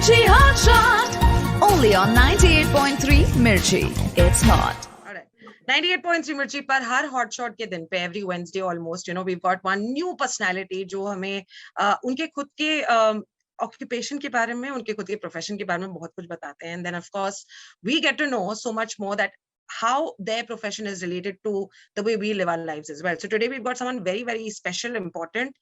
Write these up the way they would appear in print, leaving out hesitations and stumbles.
Mirchi Hot Shot. Only on 98.3 Mirchi. It's hot. Alright. 98.3 मिर्ची पर हर hot shot के दिन पे every Wednesday almost we've got one new personality जो हमें उनके खुद के ऑक्यूपेशन के बारे में, उनके खुद के प्रोफेशन के बारे में बहुत कुछ बताते हैं. And then of course we get to know so much more that how their profession is related to the way we live our lives as well. So today we've got someone very, very special, important,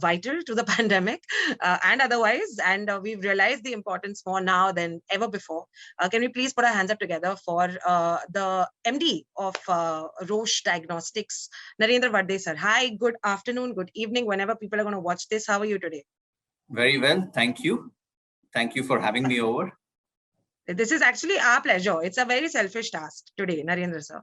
vital to the pandemic and otherwise. And we've realized the importance more now than ever before. Can we please put our hands up together for the MD of Roche Diagnostics, Narendra Vardhe sir. Hi, good afternoon, good evening, whenever people are going to watch this. How are you today? Very well, thank you. Thank you for having me over. This is actually our pleasure. It's a very selfish task today, Narendra sir.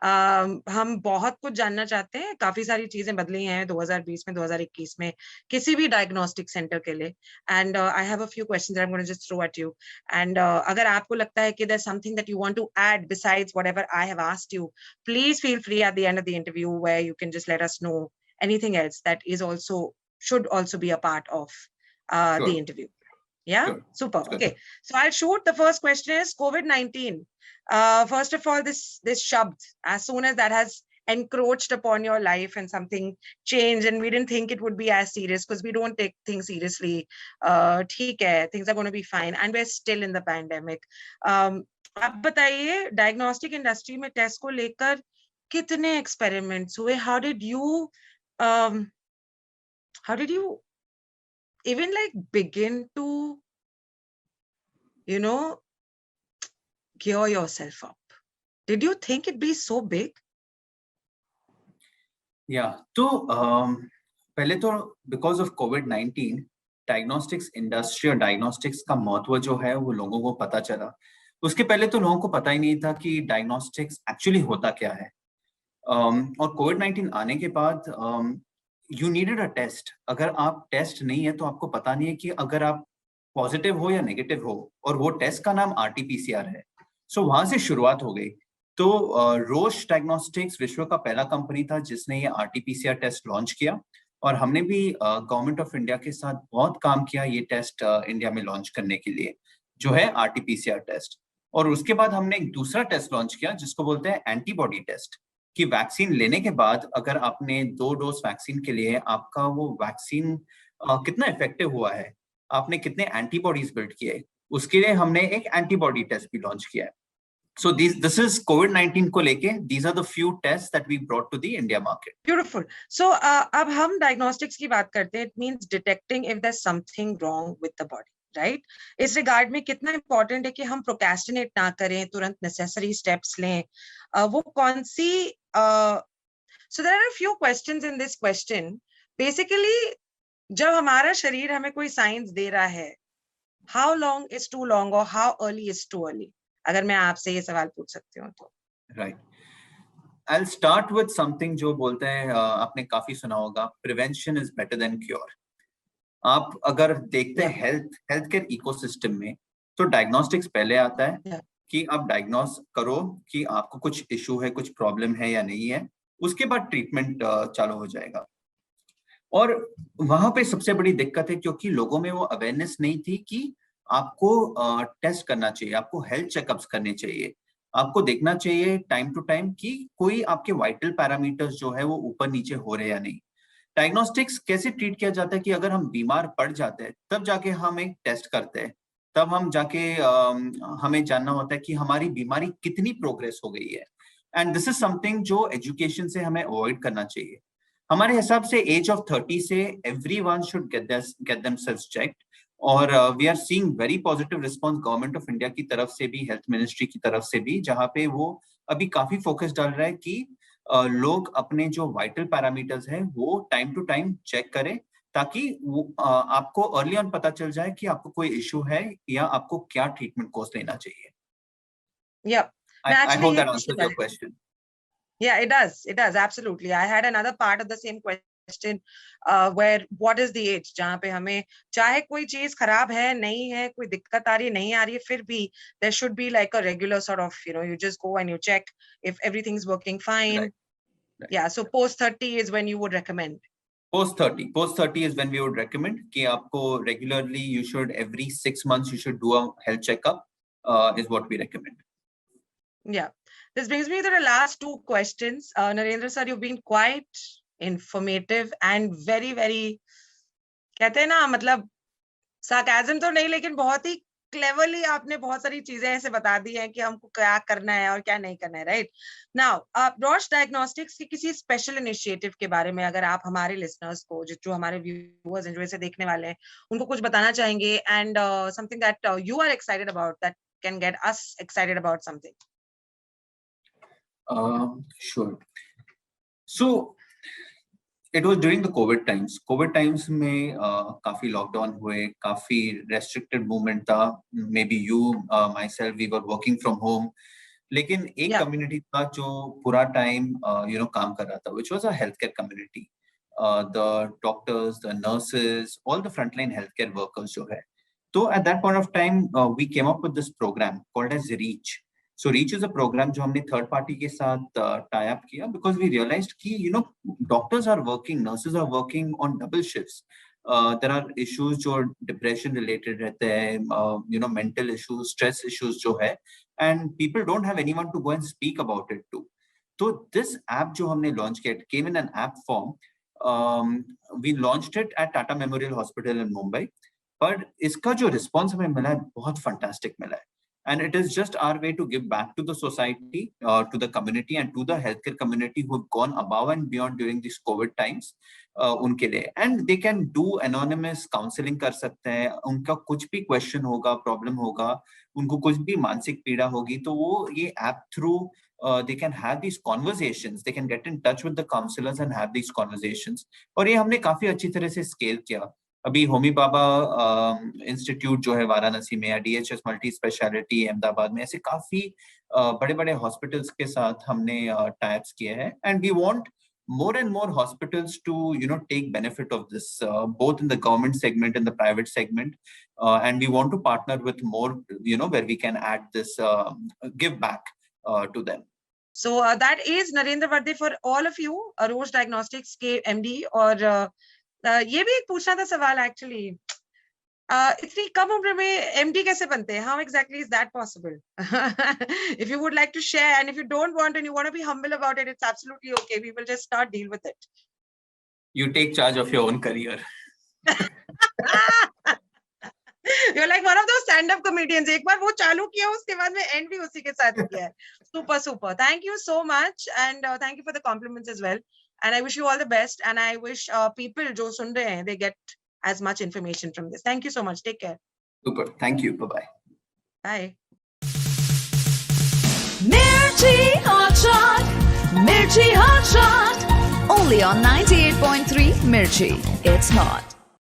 हम बहुत कुछ जानना चाहते हैं. काफी सारी चीजें बदली हैं 2020 में, 2021 में किसी भी डायग्नोस्टिक सेंटर के लिए. And I have a few questions that I'm going to just throw at you. And अगर आपको लगता है कि there's something that you want to add besides whatever I have asked you, please feel free at the end of the interview where you can just let us know anything else that is also should also be a part of the interview. Yeah, sure. Super. Okay, so I'll shoot. The first question is COVID-19. First of all, this shabd, as soon as that has encroached upon your life and something changed, and we didn't think it would be as serious because we don't take things seriously. ठीक है, things are going to be fine, and we're still in the pandemic. आप बताइए, diagnostic industry में test को लेकर कितने experiments हुए? How did you even like begin to, gear yourself up? Did you think it'd be so big? Yeah, तो पहले तो because of COVID-19 diagnostics industry और diagnostics का महत्व जो है वो लोगों को पता चला. उसके पहले तो लोगों को पता ही नहीं था कि diagnostics actually होता क्या है. और COVID-19 आने के बाद you needed a test. अगर आप टेस्ट नहीं है तो आपको पता नहीं है कि अगर आप पॉजिटिव हो या नेगेटिव हो, और वो टेस्ट का नाम RT-PCR है. सो वहां से शुरुआत हो गई. तो रोश डायग्नोस्टिक्स विश्व का पहला कंपनी था जिसने ये RT-PCR टेस्ट लॉन्च किया, और हमने भी गवर्नमेंट ऑफ इंडिया के साथ बहुत काम किया ये टेस्ट इंडिया में लॉन्च करने के लिए, जो है RT-PCR टेस्ट. और उसके बाद हमने एक दूसरा टेस्ट लॉन्च किया जिसको बोलते हैं एंटीबॉडी टेस्ट, कि वैक्सीन लेने के बाद अगर आपने 2 डोज वैक्सीन के लिए आपका वो वैक्सीन कितना इफेक्टिव हुआ है, आपने कितने एंटीबॉडीज बिल्ड किए, उसके लिए हमने एक एंटीबॉडी टेस्ट भी लॉन्च किया है. So this is COVID-19 को लेके, these are the few tests that we brought to the India market. Beautiful. So अब हम diagnostics की बात करते हैं. It means detecting if there's something wrong with the body, right? इस रिगार्ड में कितना important है कि हम procrastinate ना करें, तुरंत necessary steps लें. वो कौन सी so there are a few questions in this question. Basically, जब हमारा शरीर हमें कोई साइंस दे रहा है, how long is too long or how early is too early? अगर मैं आपसे ये सवाल पूछ सकती हूँ तो. Right. I'll start with something जो बोलते हैं, आपने काफी सुना होगा, prevention is better than cure. आप अगर देखते हैं हेल्थ केयर इकोसिस्टम में, तो डायग्नोस्टिक्स पहले आता है कि आप डायग्नोस करो कि आपको कुछ इशू है, कुछ प्रॉब्लम है या नहीं है, उसके बाद ट्रीटमेंट चालू हो जाएगा. और वहां पे सबसे बड़ी दिक्कत है क्योंकि लोगों में वो अवेयरनेस नहीं थी कि आपको टेस्ट करना चाहिए, आपको हेल्थ चेकअप्स करने चाहिए, आपको देखना चाहिए टाइम टू टाइम कि कोई आपके वाइटल पैरामीटर्स जो है वो ऊपर नीचे हो रहे या नहीं. डायग्नोस्टिक्स कैसे ट्रीट किया जाता है कि अगर हम बीमार पड़ जाते हैं तब जाके हम एक टेस्ट करते हैं, तब हम जाके हमें जानना होता है कि हमारी बीमारी कितनी प्रोग्रेस हो गई है. एंड दिस इज समथिंग जो एजुकेशन से हमें अवॉइड करना चाहिए. हमारे हिसाब से एज ऑफ 30 से everyone should get themselves checked, और we are seeing very positive response government of India की तरफ से भी, हेल्थ मिनिस्ट्री की तरफ से भी, जहां पे वो अभी काफी फोकस डाल रहा है कि लोग अपने जो वाइटल पैरामीटर्स हैं वो टाइम टू टाइम चेक करें, ताकि आपको अर्ली ऑन पता चल जाए कि आपको कोई इशू है या आपको क्या ट्रीटमेंट कोर्स लेना चाहिए. Yeah. I hope that answers your question. Yeah, it does. It does. Absolutely. I had another part of the same question where what is the age? जहाँ पे हमें चाहे कोई चीज खराब है, नहीं है, कोई दिक्कत आ रही है, नहीं आ रही है, फिर भी there should be like a regular sort of, you just go and you check if everything's working fine. Right. Yeah. So post 30 is when you would recommend. Post 30 is when we would recommend कि आपको regularly you should every 6 months you should do a health checkup is what we recommend. Yeah, this brings me to the last two questions. Narendra sir, you've been quite informative and very very कहते हैं ना मतलब sarcasm तो नहीं लेकिन बहुत ही cleverly आपने बहुत सारी चीजें ऐसे बता दी हैं कि हमको क्या करना है और क्या नहीं करना है, राइट? नाउ रोश डायग्नोस्टिक्स की किसी स्पेशल इनिशिएटिव के बारे में अगर आप हमारे लिसनर्स को जो हमारे व्यूअर्स हैं जो इसे देखने वाले हैं उनको कुछ बताना चाहेंगे and something that you are excited about that can get us excited about something. Sure. So it was during the COVID times. COVID times में काफी lockdown हुए, काफी restricted movement था. Maybe you, myself, we were working from home. लेकिन एक community था जो पूरा time काम कर रहा था, which was a healthcare community. The doctors, the nurses, all the frontline healthcare workers जो है. So at that point of time, we came up with this program called as Reach. So Reach is a program जो हमने third party के साथ tie up किया because we realized कि doctors are working, nurses are working on double shifts. There are issues जो depression related रहते हैं, mental issues, stress issues जो है, and people don't have anyone to go and speak about it to. So this app जो हमने launch किया, it came in an app form. We launched it at Tata Memorial Hospital in Mumbai. पर इसका जो response हमें मिला है बहुत fantastic मिला है. And it is just our way to give back to the society, to the community and to the healthcare community who have gone above and beyond during these COVID times. उनके लिए. And they can do anonymous counseling कर सकते हैं. उनका कुछ भी question होगा, problem होगा, उनको कुछ भी मानसिक पीड़ा होगी, तो वो ये app through they can have these conversations. They can get in touch with the counselors and have these conversations. और ये हमने काफी अच्छी तरह से scale किया. अभी होमी बाबा इंस्टीट्यूट जो है वाराणसी में या DHS मल्टी स्पेशलिटी अहमदाबाद में ऐसे काफी बड़े बड़े हॉस्पिटल्स के साथ हमने टाइप्स किए हैं and we want more and more hospitals to take benefit of this both in the government segment and the private segment and we want to partner with more where we can add this give back to them. So that is Narendra Vardhe for all of you, Roche Diagnostics के MD और ये भी एक पूछना था सवाल actually इतनी कम उम्र में MD कैसे बनते हैं? How exactly is that possible? If you would like to share and if you don't want and you want to be humble about it, it's absolutely okay. We will just start deal with it. You take charge of your own career. You're like one of those stand-up comedians. एक बार वो चालू किया उसके बाद में end भी उसी के साथ किया है. Super. Thank you so much and thank you for the compliments as well. And I wish you all the best. And I wish people जो सुन रहे हैं, they get as much information from this. Thank you so much. Take care. Super. Thank you. Bye-bye. Bye. Mirchi Hot Shot. Only on 98.3 Mirchi. It's hot.